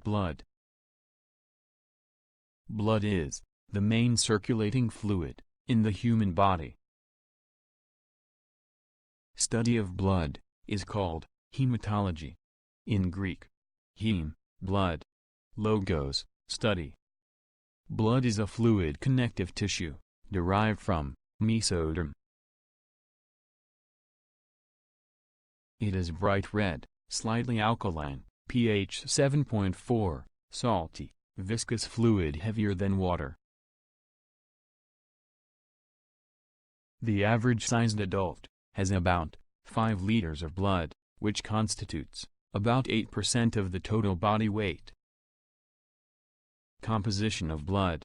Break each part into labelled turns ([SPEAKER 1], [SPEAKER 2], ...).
[SPEAKER 1] Blood. Blood is the main circulating fluid in the human body. Study of blood is called hematology. In Greek, heme, blood, logos, study. Blood is a fluid connective tissue, derived from mesoderm. It is bright red, slightly alkaline, pH 7.4, salty, viscous fluid heavier than water. The average-sized adult has about 5 liters of blood, which constitutes about 8% of the total body weight. Composition of blood.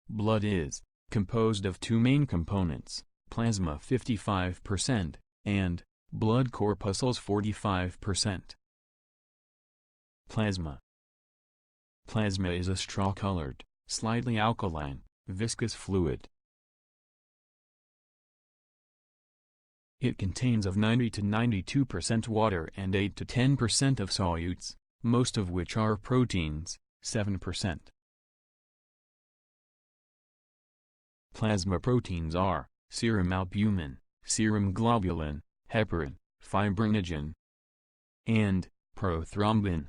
[SPEAKER 1] Blood is composed of two main components, plasma 55% and blood corpuscles 45%. Plasma. Plasma is a straw-colored, slightly alkaline, viscous fluid. It contains of 90 to 92% water and 8 to 10% of solutes, most of which are proteins, 7%. Plasma proteins are serum albumin, serum globulin, heparin, fibrinogen, and prothrombin.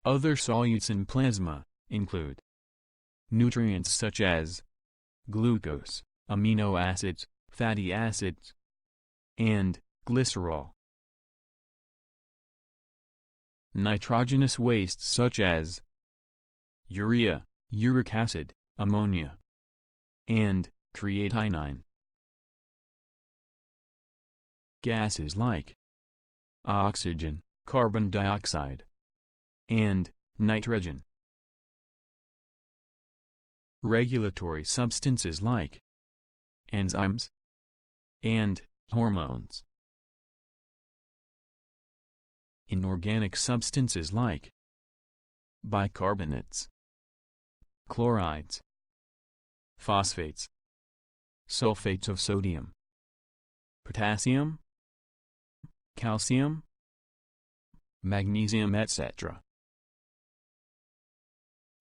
[SPEAKER 1] Other solutes in plasma include nutrients such as glucose, amino acids, fatty acids, and glycerol. Nitrogenous wastes such as urea, uric acid, ammonia, and creatinine. Gases like oxygen, carbon dioxide, and nitrogen. Regulatory substances like enzymes and hormones. Inorganic substances like bicarbonates, chlorides, phosphates, sulfates of sodium, potassium, calcium, magnesium, etc.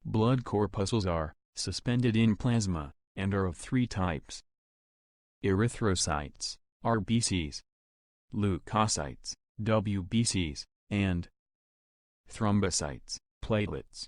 [SPEAKER 1] Blood corpuscles are suspended in plasma and are of three types: erythrocytes, RBCs, leukocytes, WBCs, and thrombocytes, platelets.